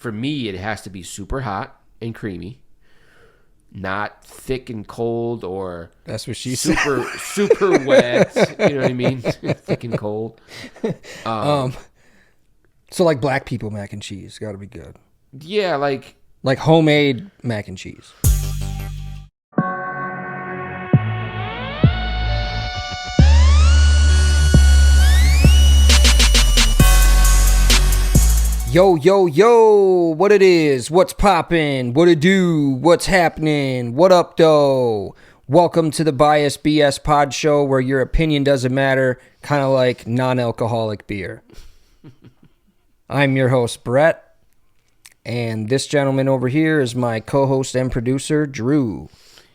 for me, it has to be super hot and creamy, not thick and cold or that's what she said. super wet. You know what I mean? Thick and cold. So like black people mac and cheese, got to be good. Yeah, like homemade mac and cheese. Yo, what it is, what's poppin', what it do, what's happening, what up, though? Welcome to the BiasedBS PodShow, where your opinion doesn't matter, kind of like non-alcoholic beer. I'm your host, Brett, and this gentleman over here is my co-host and producer, Drew.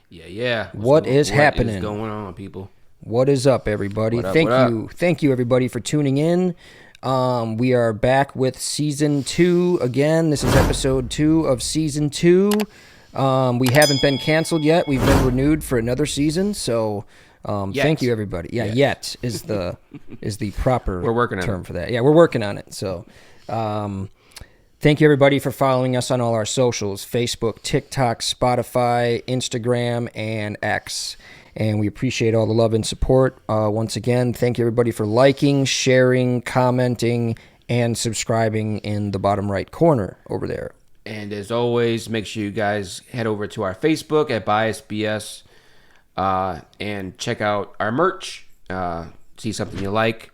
Yeah. What is happening? What is going on, people? What is up, everybody? Thank you, everybody, for tuning in. We are back with season 2 again. This is episode 2 of season 2. We haven't been canceled yet. We've been renewed for another season. So, thank you, everybody. Yeah, yet is the proper term for that. Yeah, we're working on it. So, thank you, everybody, for following us on all our socials: Facebook, TikTok, Spotify, Instagram, and X. And we appreciate all the love and support. Once again, thank you, everybody, for liking, sharing, commenting, and subscribing in the bottom right corner over there. And as always, make sure you guys head over to our Facebook at BiasedBS and check out our merch. See something you like.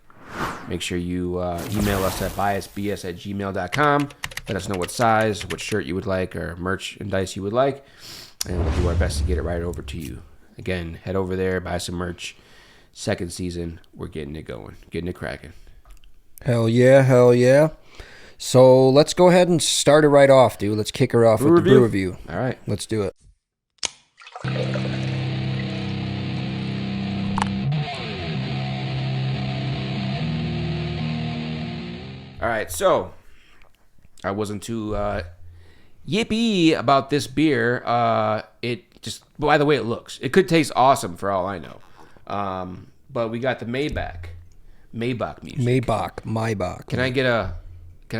Make sure you email us at biasedbs@gmail.com. Let us know what size, what shirt you would like, or merchandise you would like. And we'll do our best to get it right over to you. Again, head over there, buy some merch. Second season, we're getting it going, getting it cracking. Hell yeah. So let's go ahead and start it right off, dude. Let's kick her off with the brew review. All right. Let's do it. All right, so I wasn't too yippee about this beer. It just, by the way it looks, it could taste awesome for all I know. But we got the Maybach music. Maybach. Can I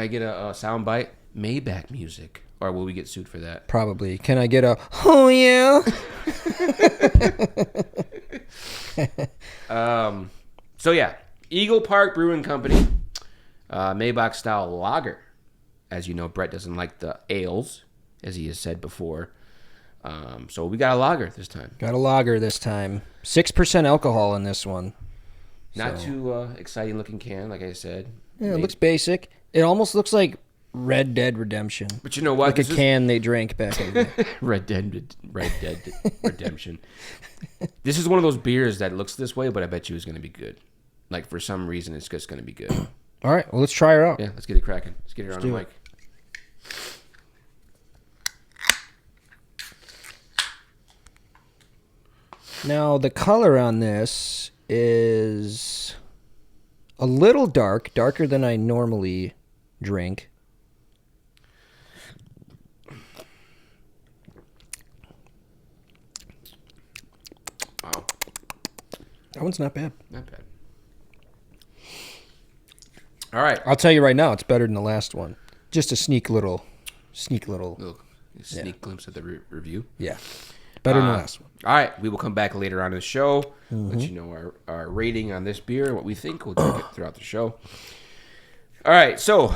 get a sound bite? Maybach music, or will we get sued for that? Probably. Can I get a oh yeah? So yeah, Eagle Park Brewing Company, Maybach style lager. As you know, Brett doesn't like the ales, as he has said before. So we got a lager this time. 6% alcohol in this one. Not too exciting looking can, like I said. Yeah, it looks basic. It almost looks like Red Dead Redemption. But you know what? Like can they drank back in the day. Red Dead Redemption. This is one of those beers that looks this way, but I bet you it's going to be good. Like, for some reason, it's just going to be good. All right, well, let's try her out. Yeah, let's get it cracking. Let's get it on the mic. Now, the color on this is a little darker than I normally drink. Wow. That one's not bad. Not bad. All right. I'll tell you right now, it's better than the last one. Just a sneak little glimpse of the review. Yeah. Better than the last one. All right. We will come back later on in the show. Let you know our rating on this beer and what we think. We'll drink it throughout the show. All right. So,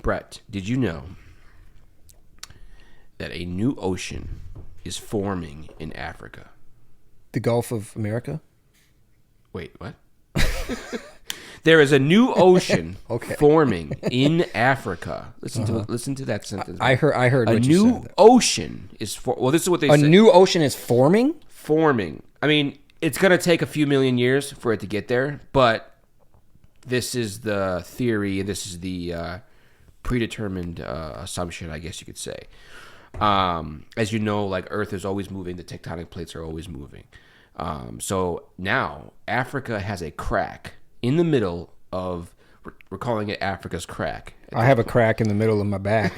Brett, did you know that a new ocean is forming in Africa? The Gulf of America? Wait, what? There is a new ocean forming in Africa. Listen to that sentence. I heard. A new ocean is this is what they say. A new ocean is forming? Forming. I mean, it's going to take a few million years for it to get there, but this is the theory. This is the predetermined assumption, I guess you could say. As you know, like Earth is always moving. The tectonic plates are always moving. So now Africa has a crack in the middle of, we're calling it Africa's crack. I have a crack in the middle of my back.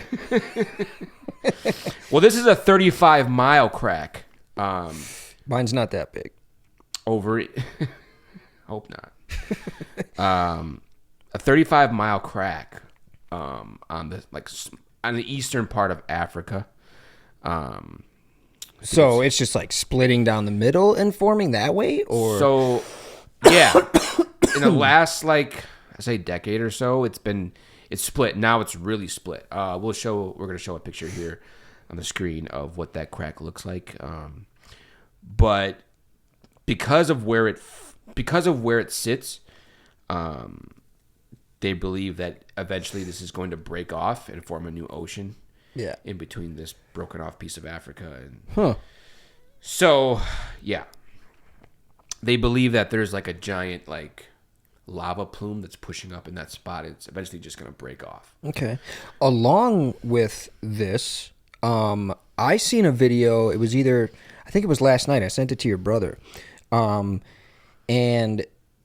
Well, this is a 35-mile crack. Mine's not that big. Hope not. A 35-mile crack on the on the eastern part of Africa. So it's just like splitting down the middle and forming that way, or so yeah. In the last like I say decade or so, it's split. Now it's really split. We're gonna show a picture here on the screen of what that crack looks like. But because of where it sits, they believe that eventually this is going to break off and form a new ocean. Yeah. In between this broken off piece of Africa. So, yeah. They believe that there's like a giant like lava plume that's pushing up in that spot. It's eventually just going to break off. Okay. Along with this, I seen a video. It was I think it was last night. I sent it to your brother. And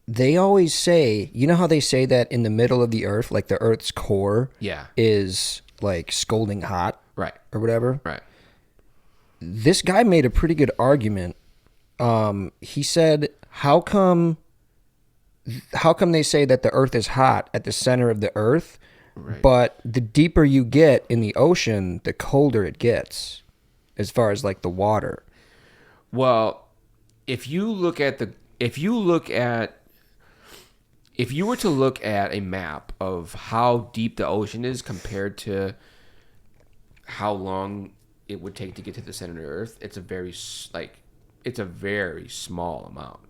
they always say, you know how they say that in the middle of the earth, like the earth's core is like scalding hot, right, or whatever. Right. This guy made a pretty good argument. He said, "How come they say that the earth is hot at the center of the earth, but the deeper you get in the ocean, the colder it gets, as far as like the water?" Well, if you were to look at a map of how deep the ocean is compared to how long it would take to get to the center of the earth, it's a very small amount.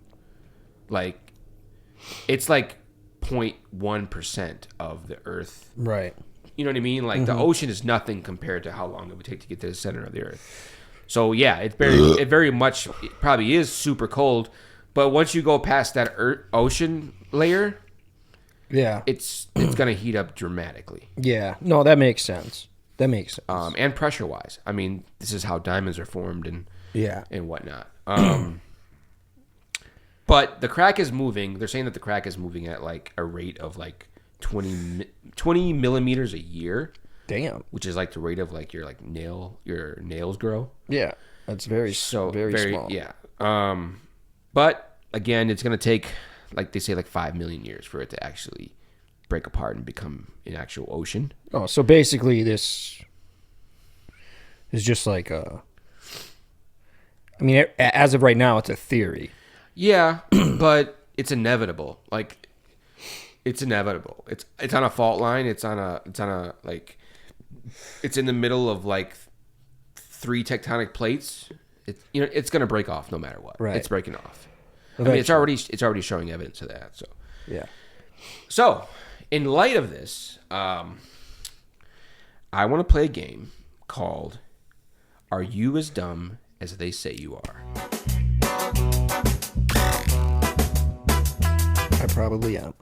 Like, it's like 0.1% of the earth. Right. You know what I mean? Like, the ocean is nothing compared to how long it would take to get to the center of the earth. So, yeah, it very much probably is super cold. But once you go past that ocean layer, it's going to heat up dramatically. Yeah. No, that makes sense. And pressure-wise. I mean, this is how diamonds are formed and whatnot. But the crack is moving. They're saying that the crack is moving at like a rate of like 20 millimeters a year. Damn. Which is like the rate of like your nails grow. Yeah. That's very small. Yeah. But again, it's going to take, like they say, like 5 million years for it to actually break apart and become an actual ocean. Oh, so basically this is just like I mean, as of right now, it's a theory. Yeah, but it's inevitable. Like, it's inevitable. It's on a fault line. It's in the middle of like 3 tectonic plates. It's going to break off no matter what. Right. It's breaking off. Eventually. I mean, it's already showing evidence of that. So yeah. So, in light of this, I want to play a game called "Are You as Dumb as They Say You Are?" I probably am.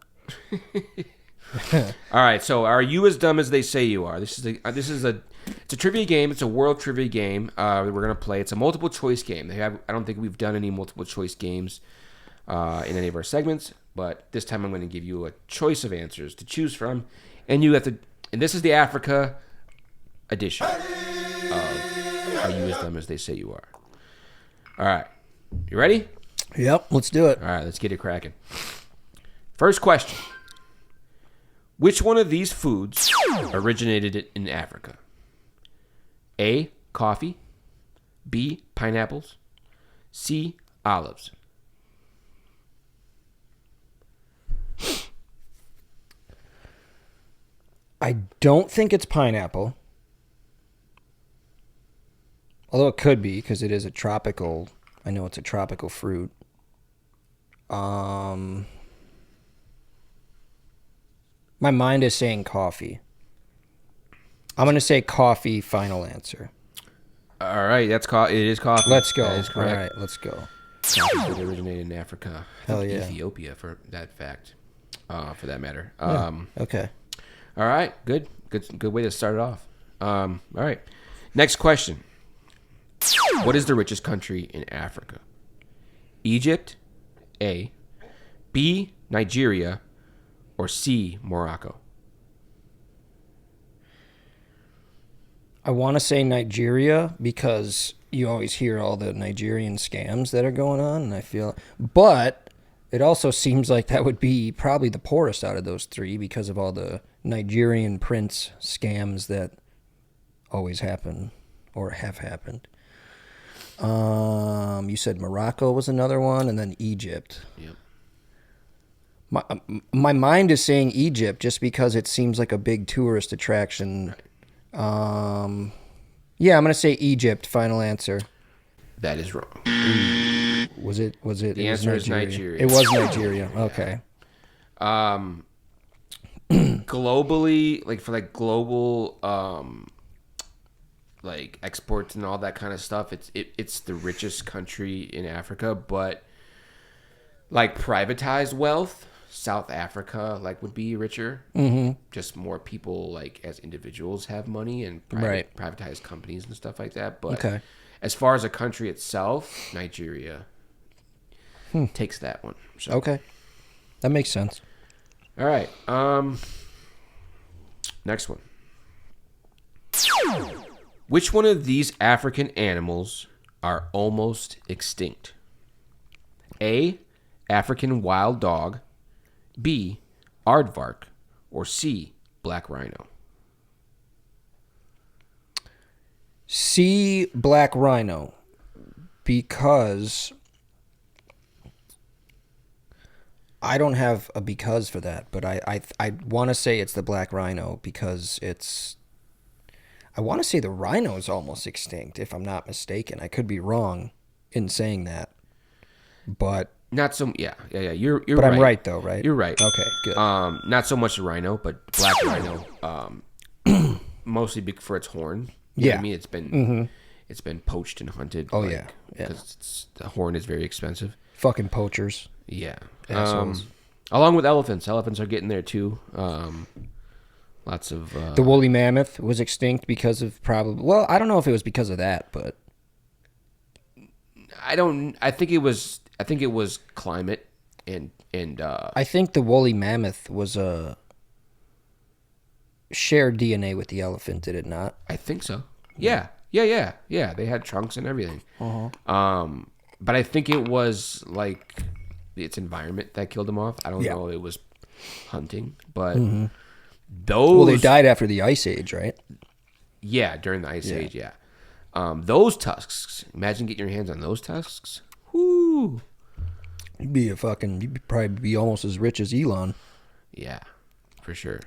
All right. So, are you as dumb as they say you are? It's a trivia game. It's a world trivia game. We're gonna play. It's a multiple choice game. I don't think we've done any multiple choice games in any of our segments, but this time I'm going to give you a choice of answers to choose from, and you have to. And this is the Africa edition of "Are You as Dumb as They Say You Are?" All right. You ready? Yep. Let's do it. All right. Let's get it cracking. First question. Which one of these foods originated in Africa? A, coffee. B, pineapples. C, olives. I don't think it's pineapple. Although it could be, because it is I know it's a tropical fruit. My mind is saying coffee. I'm going to say coffee, final answer. All right, it is coffee. Let's go. That is correct. All right, let's go. Coffee originated in Africa. Hell yeah. Ethiopia, for that fact, for that matter. Okay. All right, good way to start it off. All right, next question. What is the richest country in Africa? Egypt, A, B, Nigeria, or C, Morocco? I want to say Nigeria because you always hear all the Nigerian scams that are going on, and I feel, but it also seems like that would be probably the poorest out of those three because of all the Nigerian prince scams that always happen or have happened. You said Morocco was another one, and then Egypt. Yep. My mind is saying Egypt just because it seems like a big tourist attraction. Right. Yeah, I'm gonna say Egypt. Final answer. That is wrong. Was it? The answer is Nigeria. It was Nigeria. Okay. Globally, like for like global like exports and all that kind of stuff, it's the richest country in Africa, but like privatized wealth, South Africa like would be richer. Mm-hmm. Just more people like as individuals have money and privatized companies and stuff like that. But as far as a country itself, Nigeria takes that one. So. Okay, that makes sense. All right. Next one. Which one of these African animals are almost extinct? A, African wild dog, B, aardvark, or C, black rhino? C, black rhino, because I don't have a because for that, but I want to say it's the black rhino because I want to say the rhino is almost extinct, if I'm not mistaken. I could be wrong in saying that, but not so. Yeah. You're but right. I'm right though, right? You're right. Okay, good. Not so much the rhino, but black rhino. Mostly for its horn. You know what I mean, it's been poached and hunted. Oh, like, because the horn is very expensive. Fucking poachers. Yeah. Assholes. Along with elephants. Elephants are getting there too. Lots of... the woolly mammoth was extinct because of probably... Well, I don't know if it was because of that, but... I think it was climate and I think the woolly mammoth was a shared DNA with the elephant, did it not? I think so. Yeah. They had trunks and everything. But I think it was like its environment that killed them off. I don't know. It was hunting, but those. Well, they died after the Ice Age, right? Yeah, during the Ice Age. Yeah. Those tusks. Imagine getting your hands on those tusks. Whoo. You'd probably be almost as rich as Elon. Yeah, for sure.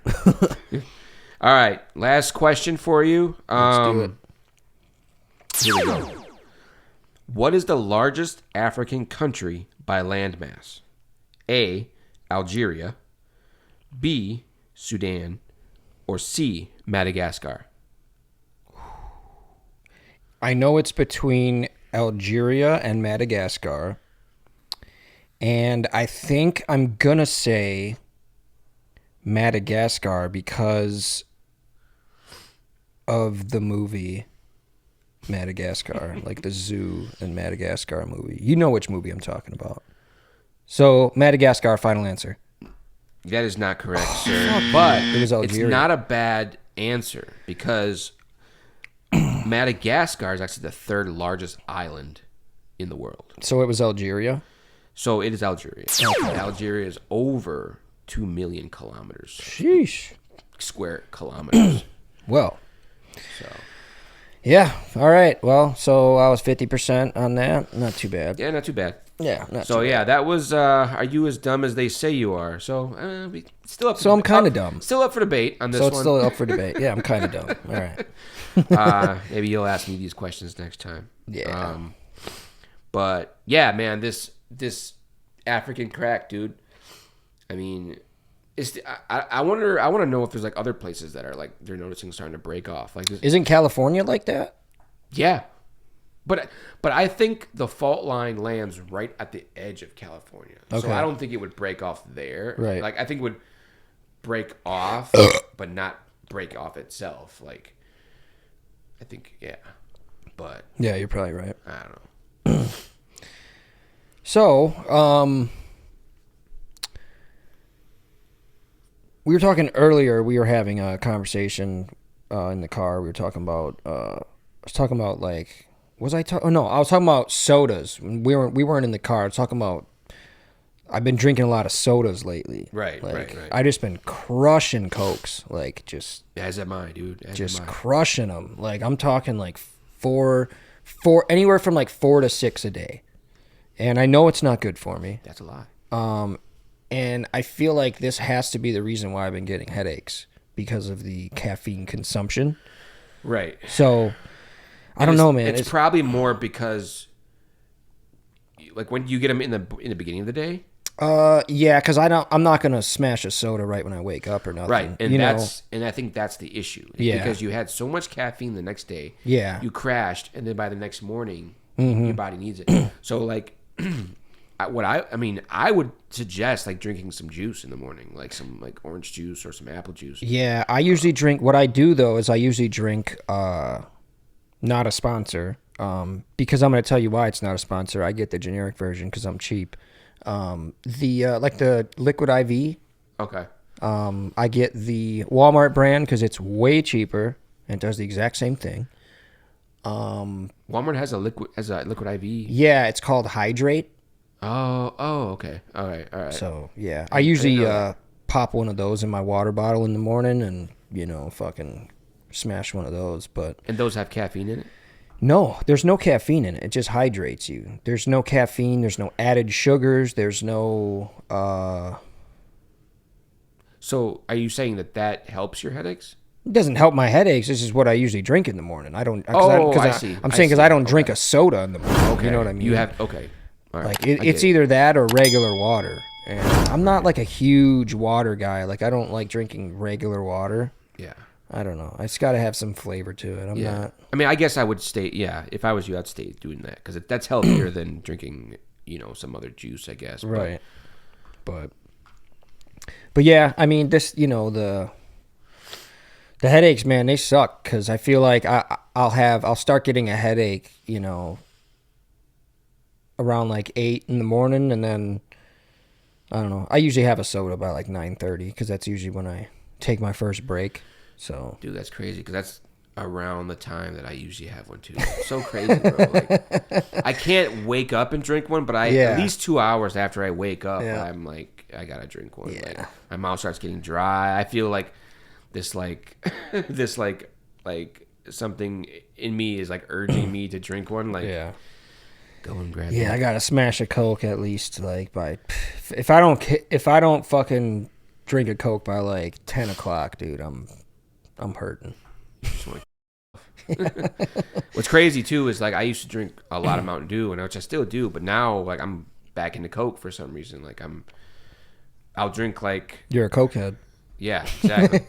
All right, last question for you. Let's do it. Here we go. What is the largest African country by landmass? A, Algeria, B, Sudan, or C, Madagascar? I know it's between Algeria and Madagascar. And I think I'm going to say Madagascar because of the movie Madagascar, like the zoo and Madagascar movie. You know which movie I'm talking about. So, Madagascar, final answer. That is not correct, sir. But it was Algeria. It's not a bad answer because Madagascar is actually the third largest island in the world. So, it was Algeria? So, it is Algeria. Okay. Algeria is over 2 million kilometers. Sheesh. Square kilometers. Well. So. Yeah. All right. Well, so I was 50% on that. Not too bad. Yeah, not too bad. Yeah. Not so too yeah, bad. that was. Are you as dumb as they say you are? So still up. So I'm kind of dumb. Still up for debate on this one. So it's still up for debate. Yeah, I'm kind of dumb. All right. Maybe you'll ask me these questions next time. Yeah. But yeah, man, this African crack, dude. I mean, I want to know if there's like other places that are like they're noticing starting to break off. Like, isn't California like that? Yeah, but I think the fault line lands right at the edge of California, so I don't think it would break off there. Right. Like I think it would break off, but not break off itself. Like I think, yeah, but yeah, you're probably right. I don't know. So, we were talking earlier. We were having a conversation in the car. We were talking about. I was talking about like. Was I talking? Oh no, I was talking about sodas. We weren't in the car. I was talking about I've been drinking a lot of sodas lately. Right. I just been crushing Cokes, like just as am I, dude. Crushing them. Like I'm talking like four, anywhere from like 4 to 6 a day, and I know it's not good for me. That's a lot. And I feel like this has to be the reason why I've been getting headaches because of the caffeine consumption. Right. So I don't know, man. It's probably more because, like, when you get them in the beginning of the day. Yeah, because I'm not gonna smash a soda right when I wake up or nothing. Right, and and I think that's the issue. Yeah, because you had so much caffeine the next day. Yeah, you crashed, and then by the next morning, your body needs it. So, like, I would suggest like drinking some juice in the morning, like some like orange juice or some apple juice. Yeah, I usually drink. What I do though is I usually drink. Not a sponsor. Because I'm gonna tell you why it's not a sponsor. I get the generic version because I'm cheap. The liquid IV. Okay. I get the Walmart brand because it's way cheaper and does the exact same thing. Walmart has a liquid IV. Yeah, it's called Hydrate. Oh, okay. All right. So yeah, I usually pop one of those in my water bottle in the morning and fucking smash one of those. And those have caffeine in it? No, there's no caffeine in it. It just hydrates you. There's no caffeine. There's no added sugars. There's no. So, are you saying that helps your headaches? It doesn't help my headaches. This is what I usually drink in the morning. I don't. I see. I'm saying because I don't drink a soda in the morning. Okay. You know what I mean? You have okay. All right. Like it's either that or regular water. And I'm not like a huge water guy. Like I don't like drinking regular water. Yeah. I don't know. It's got to have some flavor to it. I'm not. I mean, I guess I would stay. Yeah, if I was you, I'd stay doing that because that's healthier than drinking, some other juice, I guess. Right. But yeah, I mean, this, the headaches, man, they suck because I feel like I'll start getting a headache, around like 8 in the morning, and then I don't know. I usually have a soda by like 9:30 because that's usually when I take my first break. So, dude, that's crazy because that's around the time that I usually have one too. It's so crazy, bro. Like, I can't wake up and drink one, but at least 2 hours after I wake up, I'm like, I gotta drink one. Yeah. Like, my mouth starts getting dry. I feel like this something in me is like urging me to drink one. Like, go and grab. Yeah, I gotta smash a Coke at least. Like if I don't fucking drink a Coke by like 10 o'clock, dude, I'm hurting. What's crazy too is like I used to drink a lot of Mountain Dew, and which I still do, but now like I'm back into Coke for some reason. Like I'll drink like. You're a Cokehead. Yeah, exactly.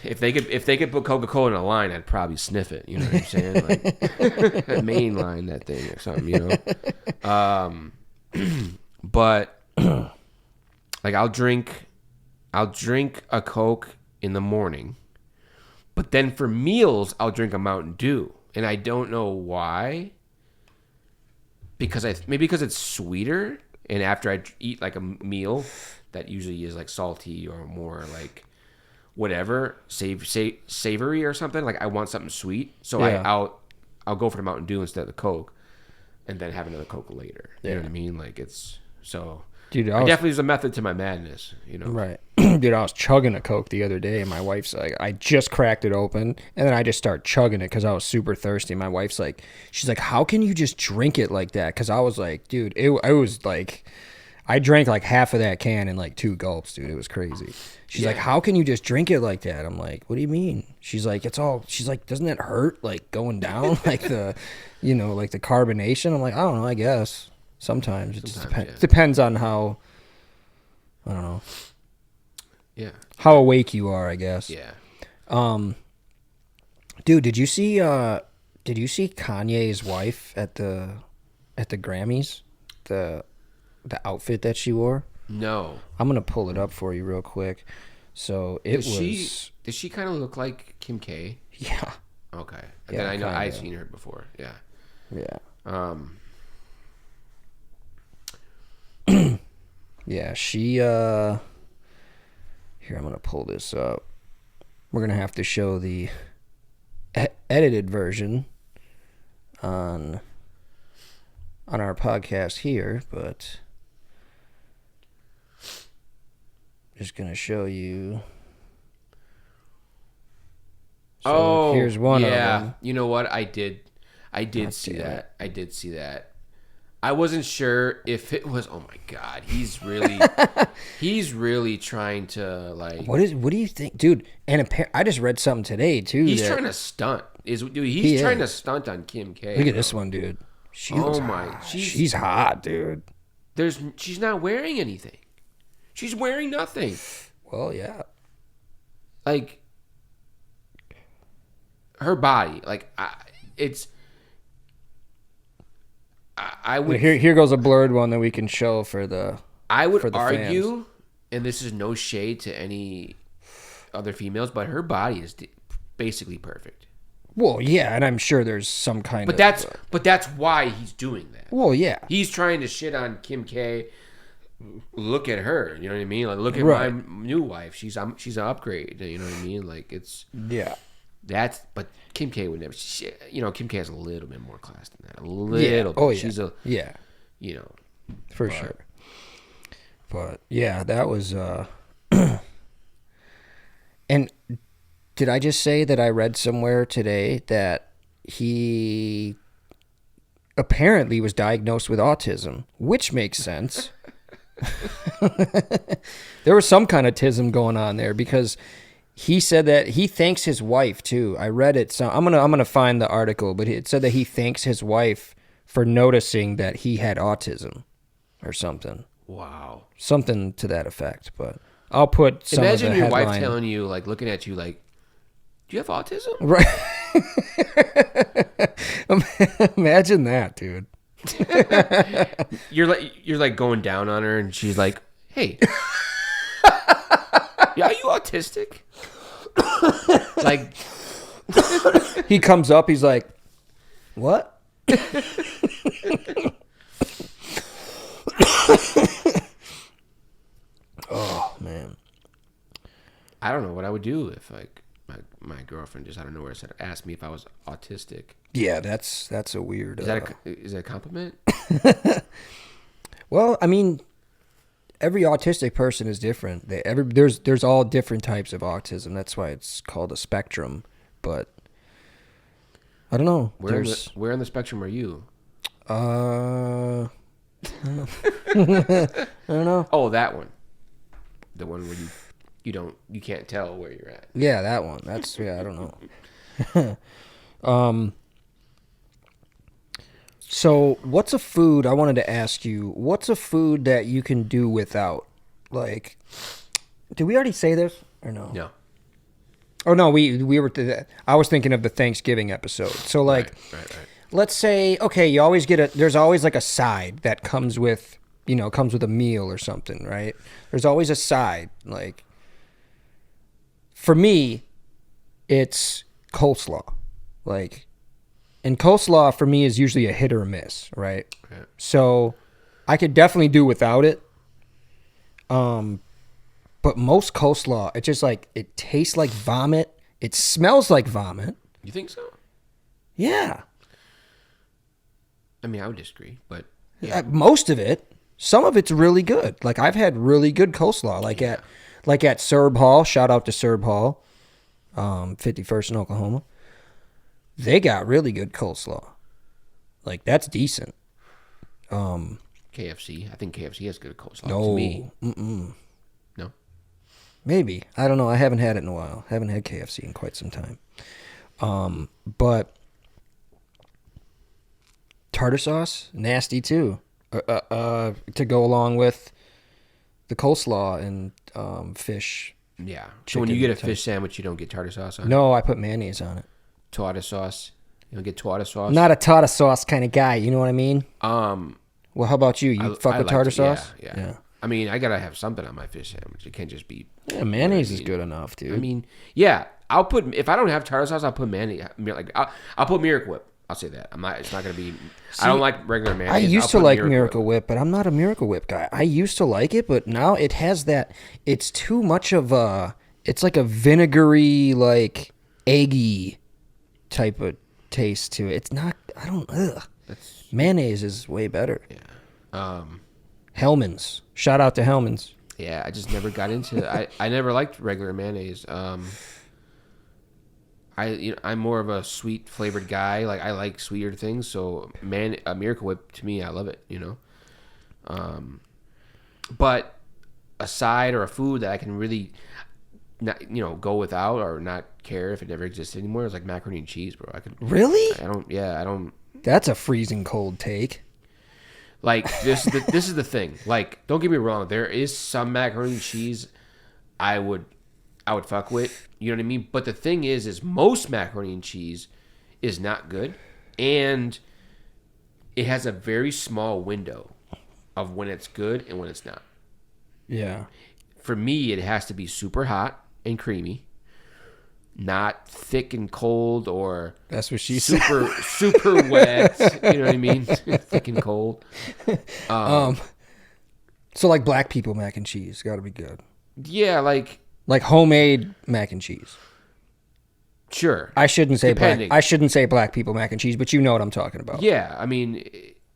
If they could put Coca-Cola in a line, I'd probably sniff it. You know what I'm saying? Like mainline that thing or something. But like I'll drink a Coke in the morning, but then for meals I'll drink a Mountain Dew, and I don't know why. Maybe because it's sweeter, and after I eat like a meal that usually is like salty or more like whatever savory or something, like I want something sweet, so I'll go for the Mountain Dew instead of the Coke, and then have another Coke later. You know what I mean? Like it's so. Dude, definitely there's a method to my madness, Right. Dude, I was chugging a Coke the other day, and my wife's like, I just cracked it open, and then I just start chugging it because I was super thirsty. My wife's like, she's like, how can you just drink it like that? Because I was like, dude, it was like, I drank like half of that can in like 2 gulps, dude. It was crazy. She's like, how can you just drink it like that? I'm like, what do you mean? She's like, she's like, doesn't it hurt like going down like the, like the carbonation? I'm like, I don't know, I guess. Sometimes it just depends on how, I don't know. Yeah. How awake you are, I guess. Yeah. Dude, did you see Kanye's wife at the Grammys? The outfit that she wore? No. I'm going to pull it up for you real quick. So does she kind of look like Kim K? Yeah. Okay. Yeah, then I know I've seen her before. Yeah. Yeah. Yeah, she here, I'm going to pull this up. We're going to have to show the edited version on our podcast here, but Just gonna show you. So here's one of them. You know what? I did see that. I did see that. I wasn't sure if it was. Oh my God, he's really trying to like. What do you think, dude? And I just read something today too. He's trying to stunt. He's trying to stunt on Kim K. Look at this one, dude. She's hot, dude. She's not wearing anything. She's wearing nothing. Well, yeah. Like her body, like it's. I would. Here goes a blurred one that we can show for the. I would argue, fans. And this is no shade to any other females, but her body is basically perfect. Well, yeah, and I'm sure there's some kind of. But that's why he's doing that. Well, yeah, he's trying to shit on Kim K. Look at her, you know what I mean? Like, look at my new wife. She's an upgrade. You know what I mean? Like, it's but Kim K would never. Kim K has a little bit more class than that. A little. Oh bit. yeah. She's a. Yeah. You know. For sure. But yeah, that was. And did I just say that I read somewhere today that he apparently was diagnosed with autism, which makes sense. There was some kind of tism going on there because he said that he thanks his wife too. I read it. So I'm gonna find the article, but it said that he thanks his wife for noticing that he had autism or something. Wow. Something to that effect. But I'll put some Imagine of the your headline. wife telling you, like, looking at you like, do you have autism? Right. Imagine that, dude. You're like going down on her, and she's like, "Hey, yeah, are you autistic?" Like, he comes up, he's like, "What?" Oh man, I don't know what I would do if like my girlfriend just out of nowhere asked me if I was autistic. Yeah, that's a weird. Is that a compliment? Well, I mean, every autistic person is different. There's all different types of autism. That's why it's called a spectrum. But I don't know. Where on the spectrum are you? I don't know. Oh, that one. The one where you can't tell where you're at. Yeah, that one. That's I don't know. So what's a food, I wanted to ask you, what's a food that you can do without? Like, did we already say this or no? No. Oh, no, we were, I was thinking of the Thanksgiving episode. So like, right. Let's say, okay, you always there's always like a side that comes with a meal or something, right? There's always a side. Like, for me, it's coleslaw. Like, and coleslaw for me is usually a hit or a miss, right? Okay. So I could definitely do without it. But most coleslaw, it's just like, it tastes like vomit. It smells like vomit. You think so? Yeah. I mean, I would disagree, but yeah. Most of it. Some of it's really good. Like, I've had really good coleslaw. Like at Serb Hall. Shout out to Serb Hall. 51st in Oklahoma. They got really good coleslaw. Like, that's decent. KFC. I think KFC has good coleslaw to me. No? Maybe. I don't know. I haven't had it in a while. Haven't had KFC in quite some time. But tartar sauce, nasty too. To go along with the coleslaw and fish. Yeah. So when you get a fish sandwich, you don't get tartar sauce on it? No, I put mayonnaise on it. Tartar sauce? You don't get tartar sauce? Not a tartar sauce kind of guy. You know what I mean? Well, how about you? You fuck with tartar sauce? Yeah. I mean, I gotta have something on my fish sandwich. It can't just be. Yeah, mayonnaise is good enough, dude. I mean, yeah, I'll put, if I don't have tartar sauce, I'll put mayonnaise. Like, I'll put Miracle Whip. I'll say that. It's not gonna be. I don't like regular mayonnaise. I used to like Miracle Whip, but I'm not a Miracle Whip guy. I used to like it, but now it has that. It's too much of a. It's like a vinegary, like eggy type of taste to it. It's not. I don't. Ugh. Mayonnaise is way better. Yeah. Hellman's. Shout out to Hellman's. Yeah, I just never got into it. I never liked regular mayonnaise. I'm more of a sweet flavored guy. Like, I like sweeter things. So, a Miracle Whip, to me, I love it. But a side or a food that I can really not go without or not care if it never existed anymore is like macaroni and cheese, bro. Really? I don't. That's a freezing cold take. Like, this is the thing. Like, don't get me wrong. There is some macaroni and cheese I would fuck with. You know what I mean? But the thing is most macaroni and cheese is not good, and it has a very small window of when it's good and when it's not. Yeah. For me, it has to be super hot and creamy, not thick and cold or that's what she super said. Super wet. You know what I mean? Thick and cold. So like black people mac and cheese got to be good. Yeah, like homemade mac and cheese. Sure. I shouldn't say black people mac and cheese, but you know what I'm talking about. Yeah, I mean,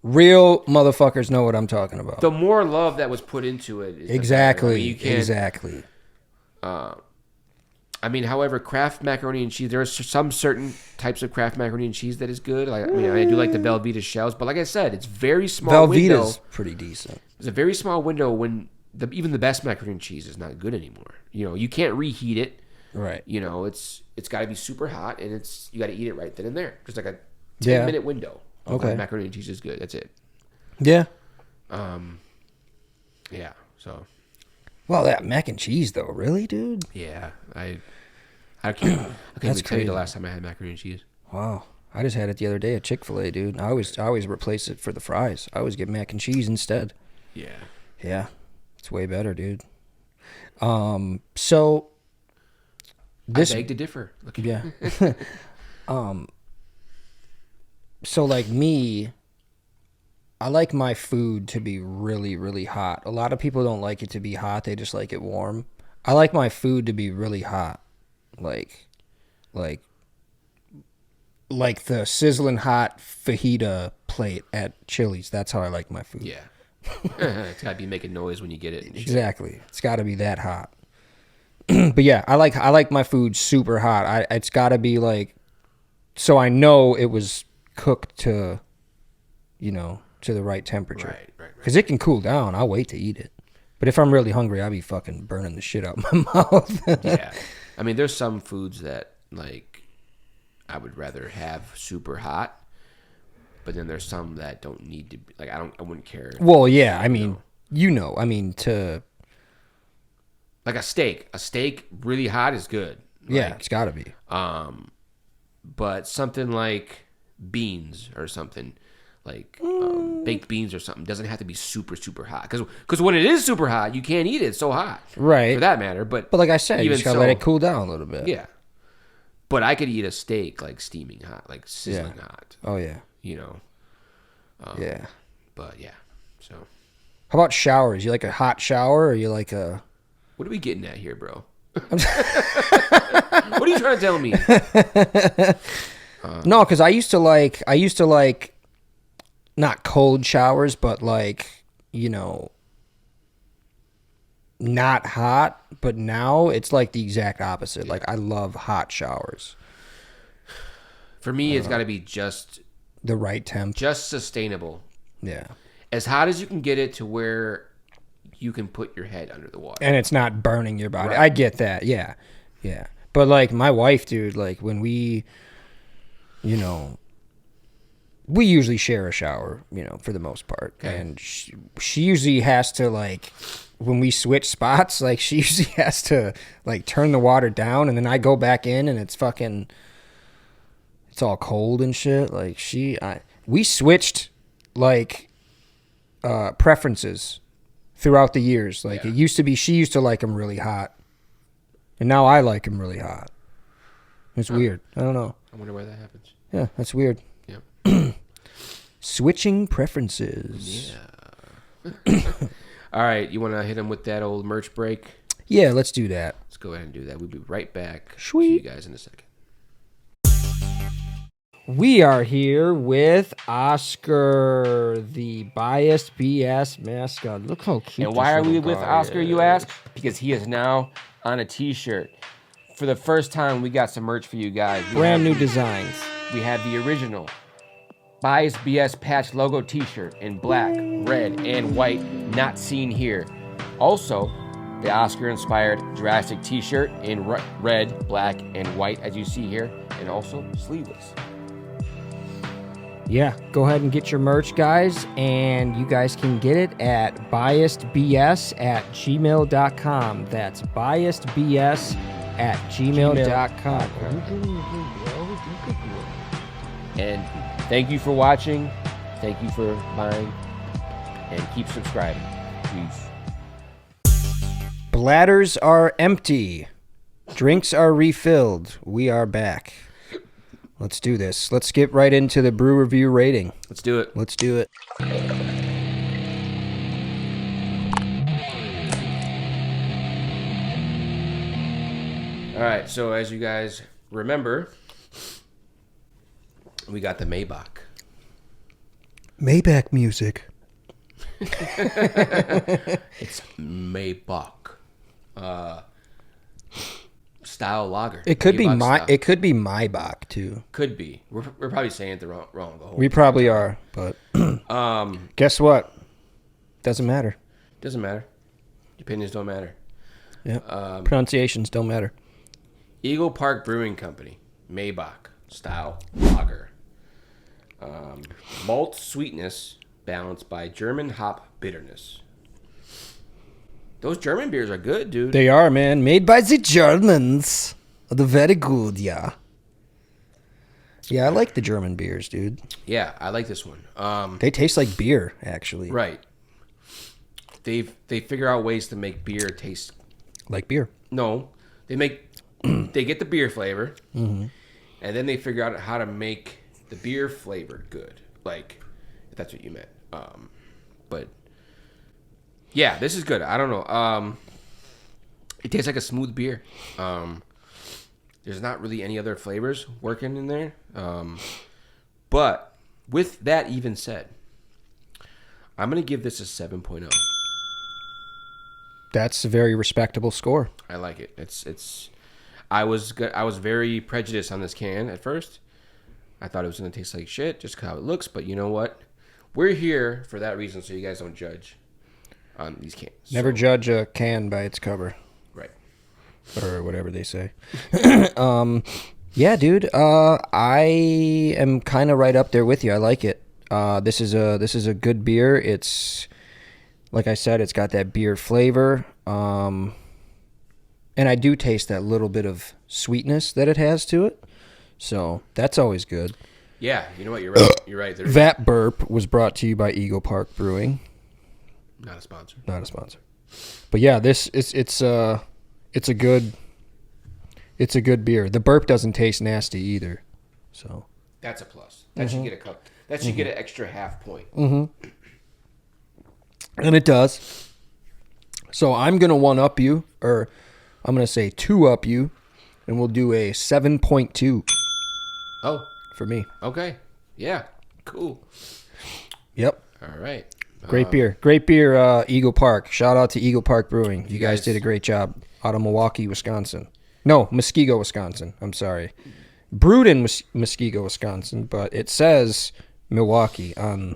real motherfuckers know what I'm talking about. The more love that was put into it is exactly. I mean, you can't, exactly. I mean, however, Kraft macaroni and cheese, there are some certain types of Kraft macaroni and cheese that is good. Like, I mean, I do like the Velveeta shells, but like I said, it's very small window. Velveeta's pretty decent. It's a very small window when even the best macaroni and cheese is not good anymore. You can't reheat it. Right. It's got to be super hot, and you got to eat it right then and there. Just like a 10-minute window of when macaroni and cheese is good. That's it. Yeah. Yeah. So. Well, that mac and cheese though, really, dude? Yeah, I can't even tell you the last time I had macaroni and cheese. Wow, I just had it the other day at Chick-fil-A, dude. I always replace it for the fries. I always get mac and cheese instead. Yeah. Yeah, it's way better, dude. So this I beg to differ. Okay. Yeah. So like me, I like my food to be really, really hot. A lot of people don't like it to be hot. They just like it warm. I like my food to be really hot. Like the sizzling hot fajita plate at Chili's. That's how I like my food. Yeah. It's got to be making noise when you get it. Exactly. It's got to be that hot. But yeah, I like my food super hot. It's got to be like, so I know it was cooked to, to the right temperature. Right. Because it can cool down. I'll wait to eat it. But if I'm really hungry, I'll be fucking burning the shit out my mouth. Yeah. I mean, there's some foods that, like, I would rather have super hot. But then there's some that don't need to be, like, I wouldn't care. Well, yeah. I mean, to... Like a steak. A steak really hot is good. Yeah, it's got to be. But something like beans or something, like baked beans or something, doesn't have to be super, super hot. Because when it is super hot, you can't eat it. It's so hot. Right. For that matter. But like I said, you just got to let it cool down a little bit. Yeah. But I could eat a steak, like, steaming hot, like, sizzling hot. Oh, yeah. Yeah. But, yeah. So. How about showers? You like a hot shower or you like a... What are we getting at here, bro? What are you trying to tell me? No, because I used to like not cold showers, but like, not hot. But now it's like the exact opposite. Yeah. Like I love hot showers. For me, it's got to be just the right temp, just sustainable. Yeah, as hot as you can get it to where you can put your head under the water. And it's not burning your body. Right. I get that. Yeah. Yeah. But like my wife, dude, like when we usually share a shower, for the most part. Okay. And she usually has to like, when we switch spots, like she usually has to like turn the water down and then I go back in and it's all cold and shit. Like we switched like preferences throughout the years. Like it used to be she used to like them really hot. And now I like them really hot. It's weird. I don't know. I wonder why that happens. Yeah, that's weird. Yeah. Switching preferences. Yeah. All right, you want to hit him with that old merch break? Yeah, let's do that. Let's go ahead and do that. We'll be right back. Sweet. See you guys in a second. We are here with Oscar, the Biased BS mascot. Look how cute. And why are we with guy Oscar, is. you ask? Because he is now on a t-shirt. For the first time, we got some merch for you guys. Brand new designs. We have the original BiasedBS patch logo t-shirt in black, red, and white, not seen here. Also, the Oscar-inspired Jurassic t-shirt in red, black, and white, as you see here, and also sleeveless. Yeah, go ahead and get your merch, guys, and you guys can get it at biasedbs@gmail.com. That's biasedbs@gmail.com. And thank you for watching. Thank you for buying. And keep subscribing. Peace. Bladders are empty. Drinks are refilled. We are back. Let's do this. Let's get right into the brew review rating. Let's do it. Let's do it. All right, so as you guys remember, we got the Maybach. Maybach music. It's Maybach. Style lager. It could be Maybach style. it could be Maybach too. Could be. We're probably saying it the wrong the whole. We probably are, but guess what? Doesn't matter. Doesn't matter. Opinions don't matter. Yeah. Pronunciations don't matter. Eagle Park Brewing Company, Maybach style lager. Malt sweetness balanced by German hop bitterness. Those German beers are good, dude. They are, man. Made by the Germans. The very good, yeah. Yeah, I like the German beers, dude. Yeah, I like this one. They taste like beer, actually. Right. They figure out ways to make beer taste like beer. No, they get the beer flavor, and then they figure out how to make the beer flavor good. Like, if that's what you meant. But yeah, this is good. I don't know. It tastes like a smooth beer. There's not really any other flavors working in there. But with that even said, I'm gonna give this a 7.0. That's a very respectable score. I like it. It's. I was very prejudiced on this can at first. I thought it was gonna taste like shit just how it looks, but you know what? We're here for that reason, so you guys don't judge on these cans. Never judge a can by its cover. Right. Or whatever they say. Yeah, dude. I am kind of right up there with you. I like it. This is a good beer. It's, like I said, it's got that beer flavor. And I do taste that little bit of sweetness that it has to it. So that's always good. Yeah, you know what? You're right. You're right. That burp was brought to you by Eagle Park Brewing. Not a sponsor. Not a sponsor. But yeah, this it's a good beer. The burp doesn't taste nasty either. So that's a plus. That should get a cup. That should get an extra half point. And it does. So I'm gonna one up you, or I'm gonna say two up you, and we'll do a 7.2. Oh, for me. Okay. Yeah. Cool. Yep. All right. Great beer. Eagle Park. Shout out to Eagle Park Brewing. You guys did a great job out of Milwaukee, Wisconsin. No, Muskego, Wisconsin. I'm sorry. Brewed in Muskego, Wisconsin, but it says Milwaukee on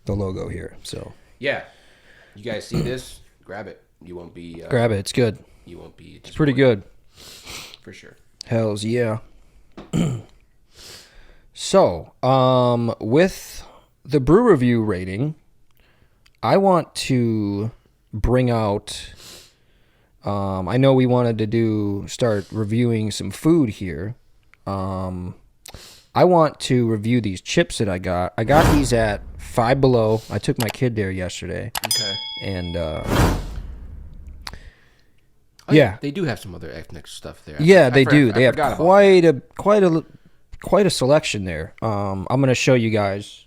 the logo here. So yeah, you guys see this? Grab it. You won't be. Grab it. It's good. You won't be. It's pretty good. For sure. Hells yeah. So, with the brew review rating, I want to bring out. I know we wanted to start reviewing some food here. I want to review these chips that I got. I got these at Five Below. I took my kid there yesterday. Okay. And yeah, they do have some other ethnic stuff there. Yeah, they do. They have quite a selection there. I'm gonna show you guys.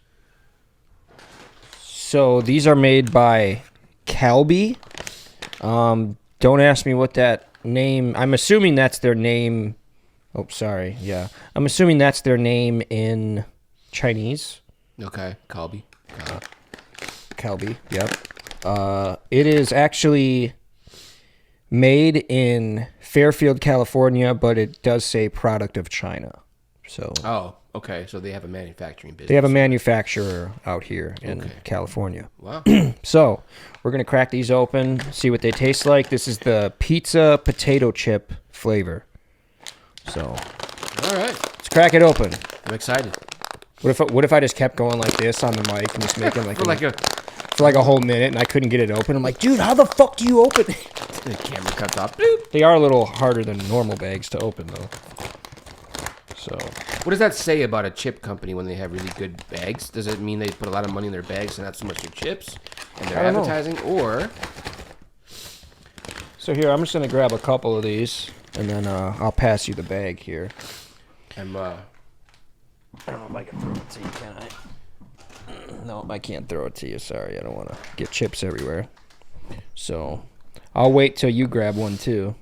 So these are made by Calbee. Don't ask me what that name. I'm assuming that's their name Oh, sorry. Yeah. I'm assuming that's their name in Chinese. Okay, Kalbi. Kalbi, yep. It is actually made in Fairfield, California, but it does say product of China. So. Oh, okay. So they have a manufacturing business. They have a manufacturer out here in California. Wow. So we're going to crack these open, see what they taste like. This is the pizza potato chip flavor. So. All right. Let's crack it open. I'm excited. What if I just kept going like this on the mic and just making like for a whole minute and I couldn't get it open? I'm like, dude, how the fuck do you open it? The camera cuts off. Bloop. They are a little harder than normal bags to open though. So, what does that say about a chip company when they have really good bags? Does it mean they put a lot of money in their bags and not so much their chips and their advertising, or? So here, I'm just gonna grab a couple of these and then I'll pass you the bag here. I don't know if I can throw it to you, can I? No, I can't throw it to you. Sorry, I don't want to get chips everywhere. So, I'll wait till you grab one too,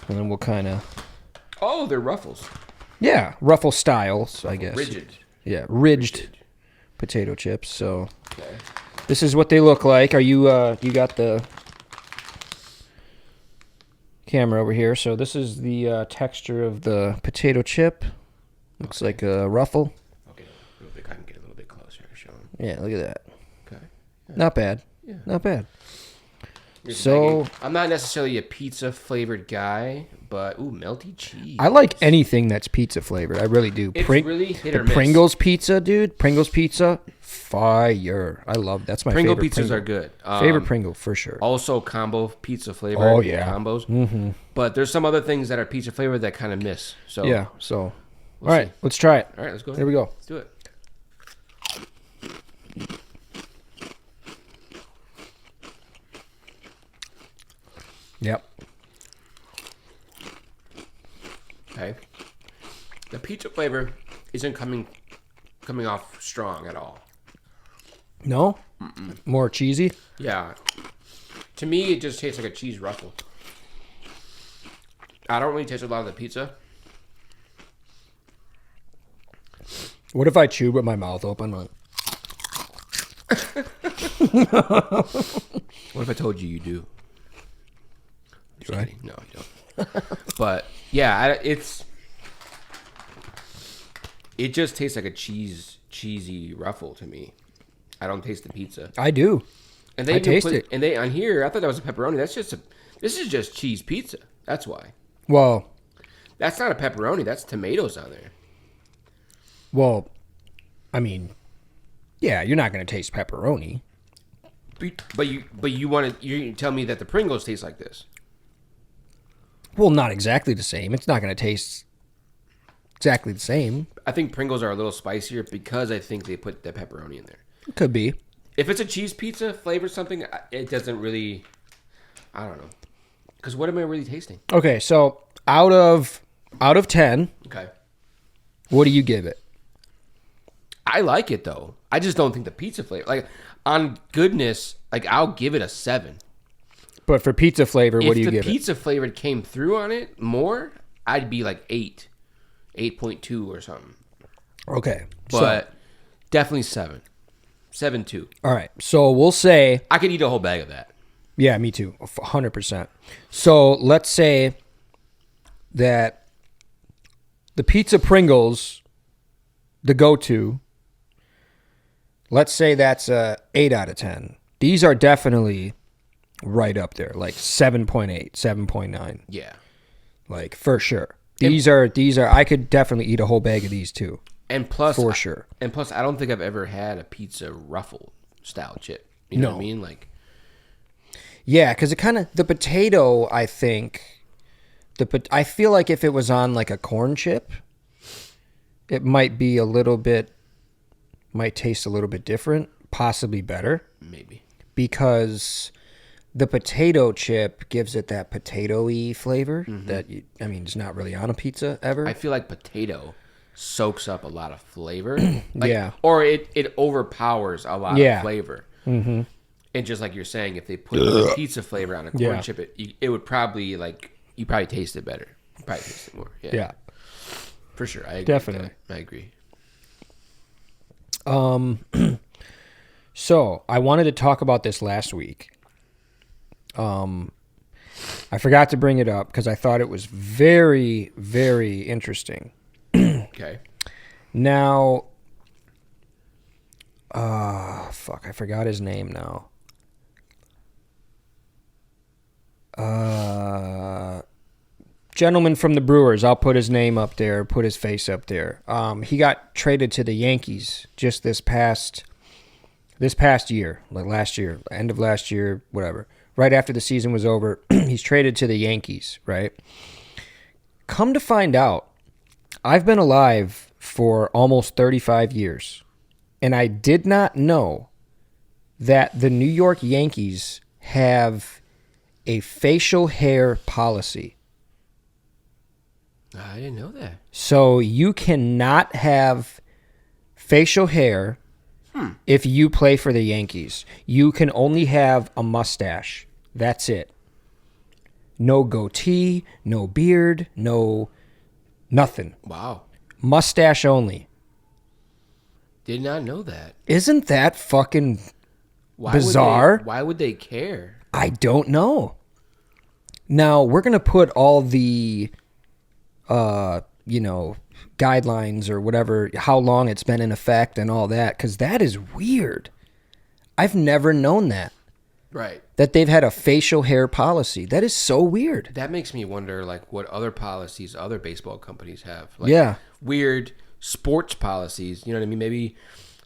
and then we'll kind of. Oh, they're Ruffles. Yeah, Ruffle styles, I guess. Rigid. Yeah, ridged potato chips. So, this is what they look like. Are you? You got the camera over here. So this is the texture of the potato chip. Looks like a Ruffle. Okay, I can get a little bit closer to show them. Yeah, look at that. Okay. Yeah. Not bad. Yeah. Not bad. Here's So I'm not necessarily a pizza flavored guy, but melty cheese. I like anything that's pizza flavored. I really do. It's really hit or miss. Pringles pizza, dude. Pringles pizza, fire. I love that's my Pringle favorite. pizzas are good. Favorite Pringle for sure. Also, combo pizza flavor. Oh yeah, combos. Mm-hmm. But there's some other things that are pizza flavored that kind of miss. So yeah. So we'll all right, see. let's try it. All right, let's go. Here we go. Let's do it. Yep. Okay. The pizza flavor isn't coming off strong at all. No? More cheesy? Yeah. To me, it just tastes like a cheese ruffle. I don't really taste a lot of the pizza. What if I chewed with my mouth open? What if I told you you do? Do I? No, I don't. But yeah, it just tastes like a cheesy ruffle to me. I don't taste the pizza. I do. And they I taste it. And they on here, I thought that was a pepperoni. This is just cheese pizza. That's why. Well, that's not a pepperoni. That's tomatoes on there. Well, I mean, yeah, you're not going to taste pepperoni. But you tell me that the Pringles taste like this. Well, not exactly the same. It's not going to taste exactly the same. I think Pringles are a little spicier because I think they put the pepperoni in there. It could be. If it's a cheese pizza flavored something, it doesn't really. I don't know. Because what am I really tasting? Okay, so out of 10, okay, what do you give it? I like it though. I just don't think the pizza flavor, like on goodness, like I'll give it a 7. But for pizza flavor, what do you give it? If the pizza flavor came through on it more, I'd be like 8, 8.2 or something. Okay, but definitely 7, 7.2. All right, so we'll say I could eat a whole bag of that. Yeah, me too, 100%. So let's say that the pizza Pringles, the go-to, let's say that's a 8 out of 10. These are definitely right up there, like 7.8, 7.9. Yeah. Like, for sure. These are. I could definitely eat a whole bag of these too. And plus, for sure. And plus, I don't think I've ever had a pizza ruffle style chip. You know what I mean? Like, yeah, because it kind of the potato. I think I feel like if it was on like a corn chip, it might be a little bit, might taste a little bit different, possibly better. Maybe because the potato chip gives it that potato-y flavor that it's not really on a pizza ever. I feel like potato soaks up a lot of flavor. Yeah. Or it overpowers a lot of flavor. Mm-hmm. And just like you're saying, if they put the pizza flavor on a corn chip, it would probably you probably taste it better. You probably taste it more. Yeah. For sure. I agree. Definitely. I agree. So I wanted to talk about this last week. I forgot to bring it up because I thought it was very, very interesting. Okay. Now, fuck, I forgot his name now. Gentleman from the Brewers, I'll put his name up there, put his face up there. He got traded to the Yankees just this past year, like last year, end of last year, whatever. Right after the season was over, he's traded to the Yankees, right? Come to find out, I've been alive for almost 35 years, and I did not know that the New York Yankees have a facial hair policy. I didn't know that. So you cannot have facial hair if you play for the Yankees. You can only have a mustache. That's it. No goatee, no beard, no nothing. Wow. Mustache only. Did not know that. Isn't that fucking bizarre? Why would they care? I don't know. Now, we're going to put all the guidelines or whatever, how long it's been in effect and all that, because that is weird. I've never known that. Right. That they've had a facial hair policy. That is so weird. That makes me wonder, like, what other policies other baseball companies have. Like, yeah. Weird sports policies. You know what I mean? Maybe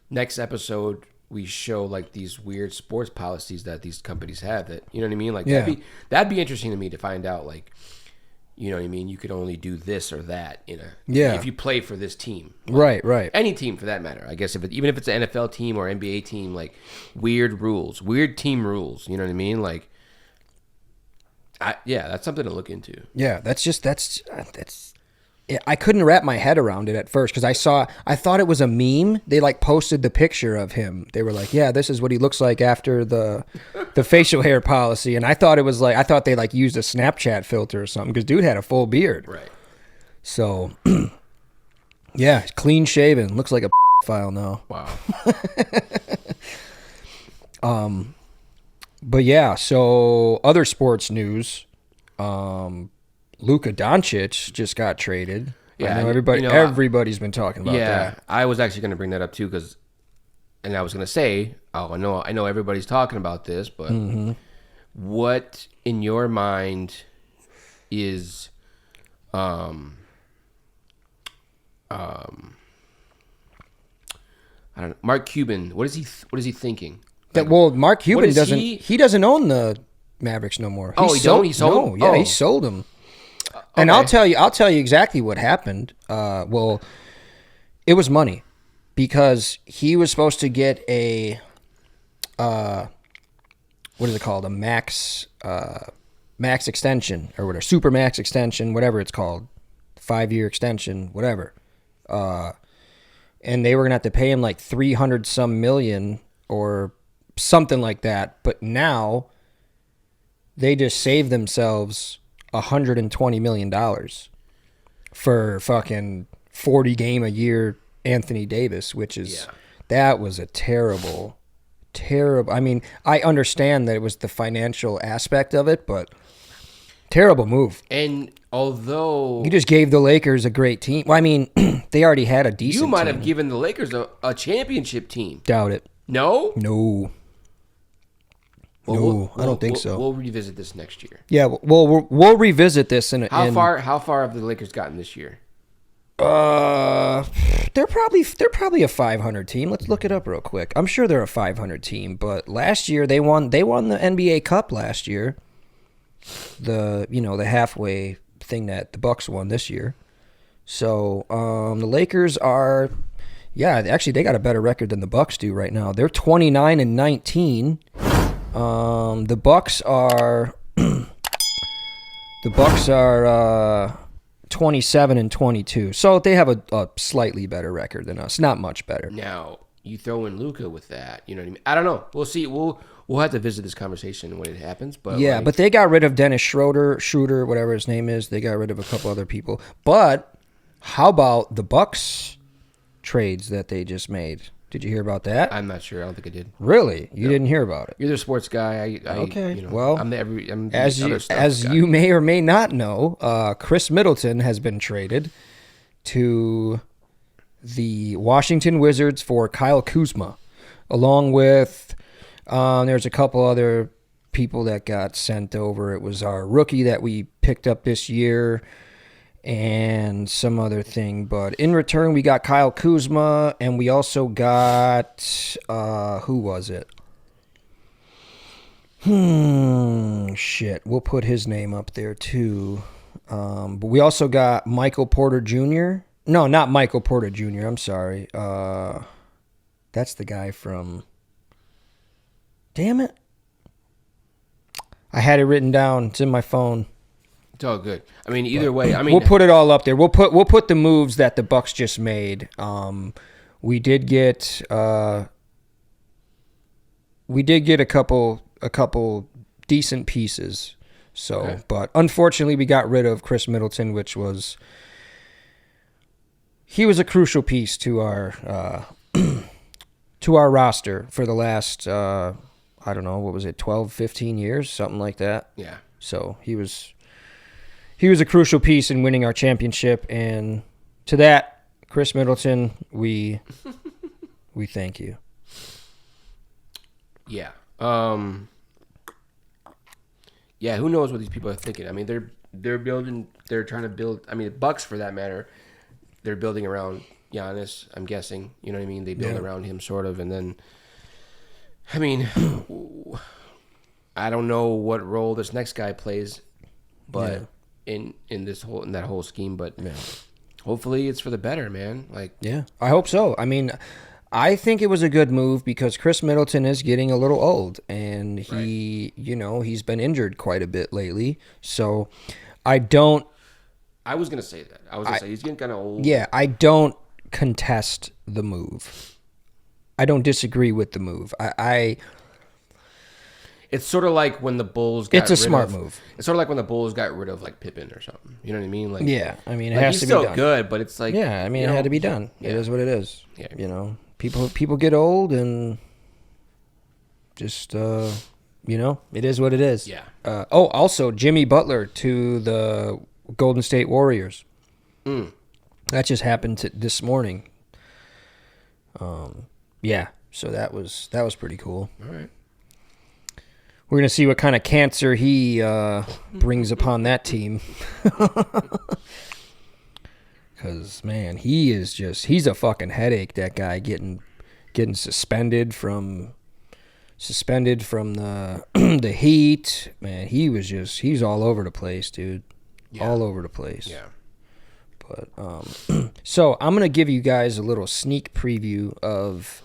next episode we show, like, these weird sports policies that these companies have. That, you know what I mean? Like, that'd be interesting to me to find out, like, you know what I mean? You could only do this or that if you play for this team. Like, right. Any team for that matter. I guess even if it's an NFL team or NBA team, like weird rules, weird team rules. You know what I mean? Like, that's something to look into. Yeah, that's. I couldn't wrap my head around it at first because I thought it was a meme. They like posted the picture of him. They were like, "Yeah, this is what he looks like after the facial hair policy." And I thought they like used a Snapchat filter or something because dude had a full beard. Right. So, yeah, clean shaven. Looks like a file now. Wow. But yeah, so other sports news. Luka Doncic just got traded. Yeah, I know everybody's been talking about that. Yeah, I was actually going to bring that up too and I was going to say, I know everybody's talking about this, but what in your mind is, I don't know, Mark Cuban? What is he thinking? Mark Cuban doesn't own the Mavericks no more. He sold them? Yeah, he sold them. And okay. I'll tell you exactly what happened. It was money because he was supposed to get a what is it called? A max extension or whatever, super max extension, whatever it's called, 5-year extension, whatever. And they were gonna have to pay him like $300 million or something like that. But now they just saved themselves $120 million for fucking 40 game a year Anthony Davis, which is that was a terrible. I mean, I understand that it was the financial aspect of it, but terrible move. And although you just gave the Lakers a great team, well, I mean, they already had a decent. You might team. have given the Lakers a championship team. Doubt it. No. No, I don't think so. We'll revisit this next year. Yeah, we'll revisit this in. How far have the Lakers gotten this year? They're probably a 500 team. Let's look it up real quick. I'm sure they're a 500 team, but last year they won the NBA Cup last year. The halfway thing that the Bucks won this year. So the Lakers are, actually they got a better record than the Bucks do right now. They're 29-19. The Bucks are 27-22. So they have a slightly better record than us. Not much better. Now, you throw in Luka with that, you know what I mean? I don't know. We'll see. We'll have to visit this conversation when it happens. But yeah, but they got rid of Dennis Schroeder, whatever his name is. They got rid of a couple other people. But How about the Bucks trades that they just made? Did you hear about that? I'm not sure. I don't think I did. Really? You didn't hear about it? You're the sports guy. Okay. Well, I'm the other stuff guy. You may or may not know, Chris Middleton has been traded to the Washington Wizards for Kyle Kuzma, along with there's a couple other people that got sent over. It was our rookie that we picked up this year and some other thing. But in return, we got Kyle Kuzma, and we also got, who was it? Shit. We'll put his name up there, too. But we also got Michael Porter Jr. No, not Michael Porter Jr. I'm sorry. That's the guy from... Damn it. I had it written down. It's in my phone. It's all good. I mean, either way, we'll put it all up there. We'll put the moves that the Bucks just made. We did get a couple decent pieces. So, okay. But unfortunately, we got rid of Chris Middleton, which was a crucial piece to our roster for the last I don't know, what was it, 12, 15 years, something like that. Yeah. So he was a crucial piece in winning our championship, and to that, Chris Middleton, we thank you. Yeah. Yeah, who knows what these people are thinking. I mean, they're trying to build, I mean, the Bucks for that matter, they're building around Giannis, I'm guessing. You know what I mean? They build around him sort of, and then I mean, I don't know what role this next guy plays, but in that whole scheme, but hopefully it's for the better, man. Like, yeah, I hope so. I mean, I think it was a good move because Chris Middleton is getting a little old, and he's been injured quite a bit lately. So I was gonna say that. I was gonna say he's getting kind of old. Yeah, I don't contest the move. I don't disagree with the move. It's sort of like when the Bulls got It's a smart move. It's sort of like when the Bulls got rid of like Pippen or something. You know what I mean? Like, yeah, I mean, it like has to be done. He's still good, but it's like, yeah, I mean, it had to be done. Yeah. It is what it is. Yeah. You know, people get old, and just it is what it is. Yeah. Also Jimmy Butler to the Golden State Warriors. That just happened this morning. Yeah. So that was pretty cool. All right. We're going to see what kind of cancer he brings upon that team. Because, man, he's a fucking headache, that guy, getting suspended from the the Heat. Man, he's all over the place, dude. Yeah. All over the place. Yeah. But so I'm going to give you guys a little sneak preview of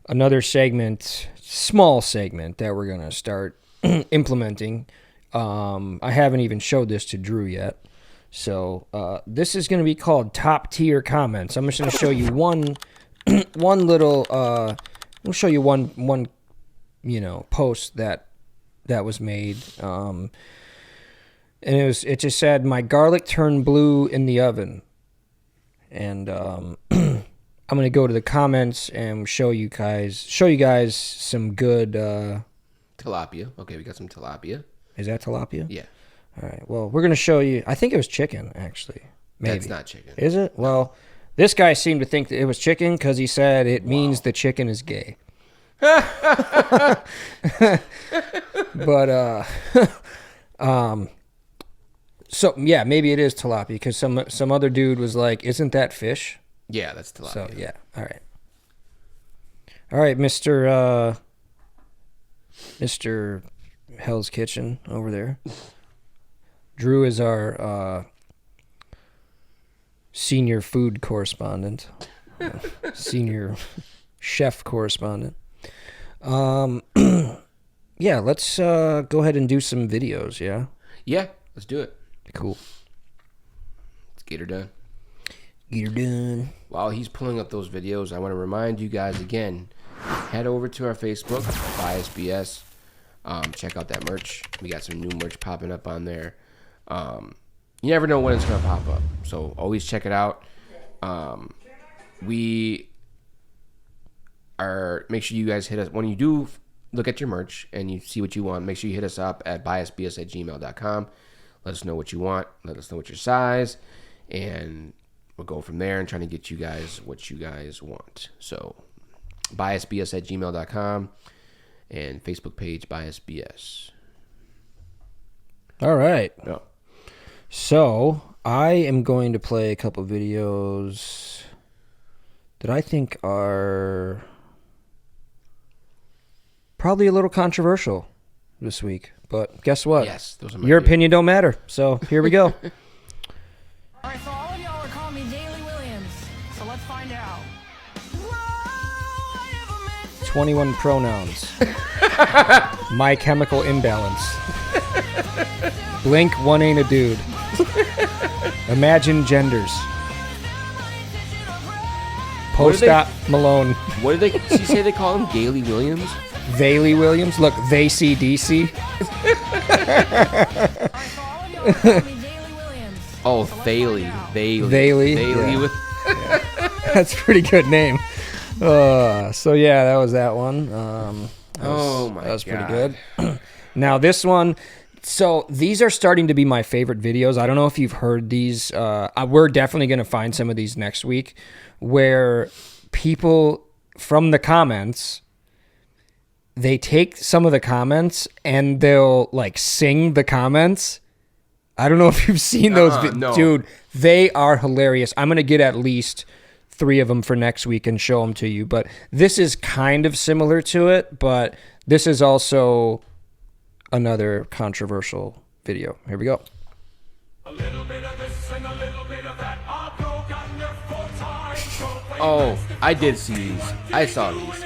another small segment that we're going to start implementing. I haven't even showed this to Drew yet. So this is going to be called Top Tier Comments. I'm just going to show you one little, we'll show you one post that was made. And it just said, "My garlic turned blue in the oven." And I'm going to go to the comments and show you guys some good... tilapia. Okay, we got some tilapia. Is that tilapia? Yeah. All right. Well, we're going to show you... I think it was chicken, actually. Maybe. That's not chicken. Is it? Well, this guy seemed to think that it was chicken because he said it means the chicken is gay. But, so, yeah, maybe it is tilapia because some other dude was like, "Isn't that fish?" Yeah, that's tilapia. So, yeah. All right, Mr. Hell's Kitchen over there. Drew is our senior food correspondent, senior chef correspondent. Yeah, let's go ahead and do some videos, yeah? Yeah, let's do it. Cool. Let's get her done. Get her done. While he's pulling up those videos, I want to remind you guys again, head over to our Facebook, BiasedBS. Check out that merch. We got some new merch popping up on there. you never know when it's going to pop up. So always check it out. Make sure you guys hit us when you do look at your merch and you see what you want. Make sure you hit us up at biasedbs@gmail.com. Let us know what you want. Let us know what your size, and we'll go from there and trying to get you guys what you guys want. So biasedbs@gmail.com and Facebook page BiasedBS. All right. Yeah. So I am going to play a couple videos that I think are probably a little controversial this week. But guess what? Yes, those are your opinion don't matter. So here we go. All right, so all of y'all are calling me Daily Williams. So let's find out. 21 pronouns. My Chemical Imbalance. Blink, one ain't a dude. Imagine genders. Post-op Malone. What did she say they call him? Gaily Williams? Vaily Williams. Look, they see DC. Oh, Thaley. Vaily. Thaley Yeah. with. That's a pretty good name. So yeah, that was that one. That was pretty good. Now this one. So these are starting to be my favorite videos. I don't know if you've heard these. We're definitely going to find some of these next week where people from the comments, they take some of the comments and they'll like sing the comments. I don't know if you've seen those. No. Dude, they are hilarious. I'm going to get at least 3 of them for next week and show them to you. But this is kind of similar to it, but this is also another controversial video. Here we go. A little bit of this and a little bit of that. I broke on your 4 times. Oh, I did see these. I saw these.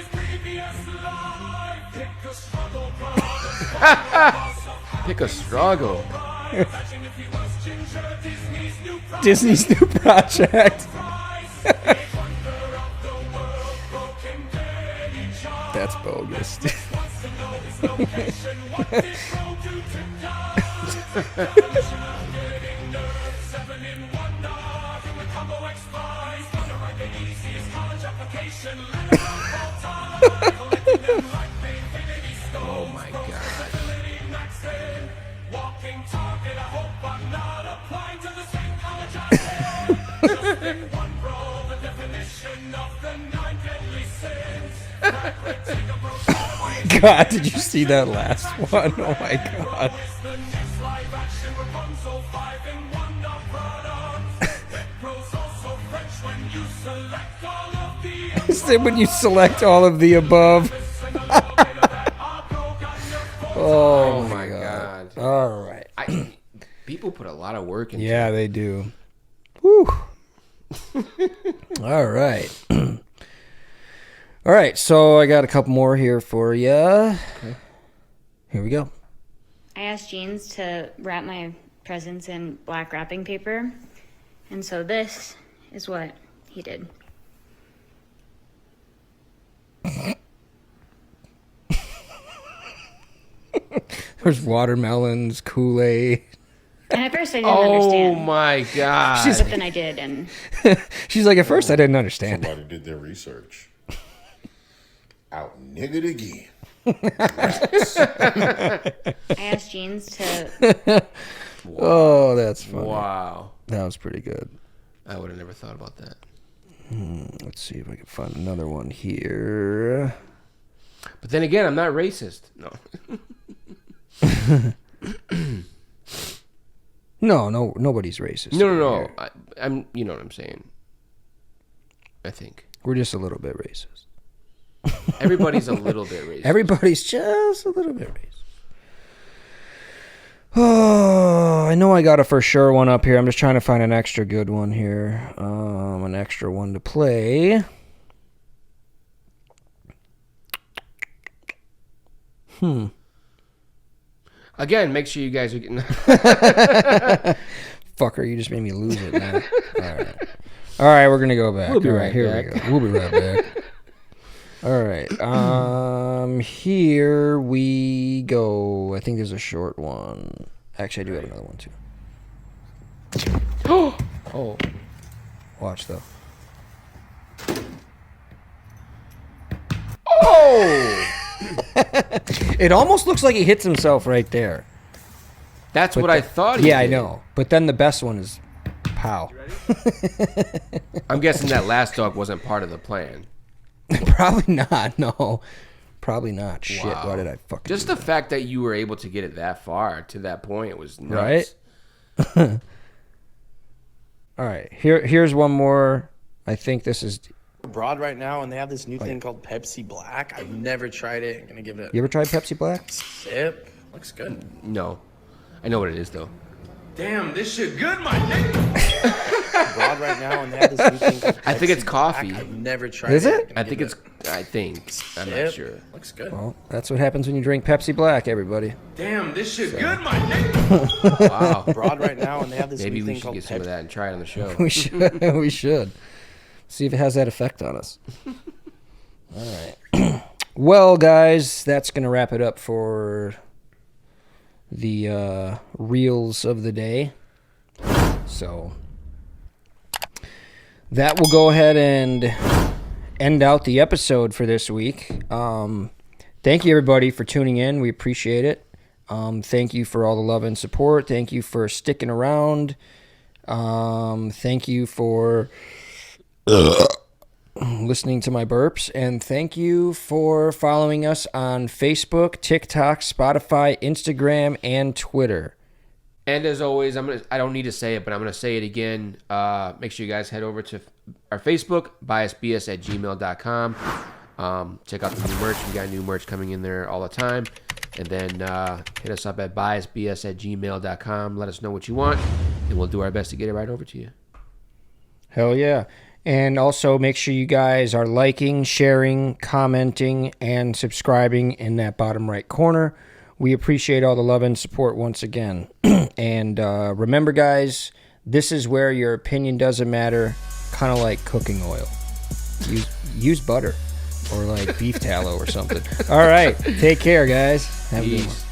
Pick a struggle. Disney's new project. That's bogus. Oh my god. God, did you see that last one? Oh my god. I said when you select all of the above. Oh my god. All right. People put a lot of work into Yeah, they do. Whew. All right. All right, so I got a couple more here for you. Okay. Here we go. I asked Jeans to wrap my presents in black wrapping paper, and so this is what he did. There's watermelons, Kool-Aid. And at first I didn't understand. Oh my god. But then I did, and She's like, at first I didn't understand. Somebody did their research. Out niggered again. I asked Jeans to... Oh, that's funny. Wow. That was pretty good. I would have never thought about that. Let's see if I can find another one here. But then again, I'm not racist. No. No, nobody's racist. No. I'm. You know what I'm saying. I think We're just a little bit racist. everybody's a little bit racist. Everybody's just a little bit racist. Oh, I know I got a for sure one up here. I'm just trying to find an extra good one here. An extra one to play. Again, make sure you guys are getting. Fucker, you just made me lose it, man. All right, we're gonna go back. We'll be All right here back. we go. We'll be right back. All right. Here we go. I think there's a short one. Actually, I do have another one too. Oh. Watch, though. Oh! It almost looks like he hits himself right there. That's what I thought he Yeah, did. I know. But then the best one is pow. I'm guessing that last dog wasn't part of the plan. Probably not, no. Probably not. Shit, Wow. why did I fucking Just the fact that you were able to get it that far to that point was nuts. Right? All right, here's one more. I think this is... Abroad right now, and they have this new thing called Pepsi Black. I've never tried it. I'm gonna give it You ever tried Pepsi Black? a sip. Looks good. No. I know what it is, though. Damn, this shit good, my nigga. Abroad right now, and they have this new thing called I think Pepsi it's coffee. Black. I've never tried Is it? it. I'm I gonna think give it's... it I think. I'm a not sip. sure. Looks good. Well, that's what happens when you drink Pepsi Black, everybody. Damn, this shit good, my nigga. Wow. Abroad right now, and they have this Maybe new we thing should called get some of Pepsi. that and try it on the show. We should. We should. See if it has that effect on us. All right. Well, guys, that's going to wrap it up for the reels of the day. So that will go ahead and end out the episode for this week. Thank you, everybody, for tuning in. We appreciate it. Thank you for all the love and support. Thank you for sticking around. Thank you for listening to my burps, and thank you for following us on Facebook, TikTok, Spotify, Instagram, and Twitter. And as always, I don't need to say it, but I'm going to say it again. Make sure you guys head over to our Facebook, BiasedBS@gmail.com. Check out the new merch. We got new merch coming in there all the time. And then hit us up at BiasedBS@gmail.com. Let us know what you want, and we'll do our best to get it right over to you. Hell yeah. And also make sure you guys are liking, sharing, commenting, and subscribing in that bottom right corner. We appreciate all the love and support once again. And remember, guys, this is where your opinion doesn't matter, kind of like cooking oil. Use butter or like beef tallow or something. All right. Take care, guys. Have a good one. Peace.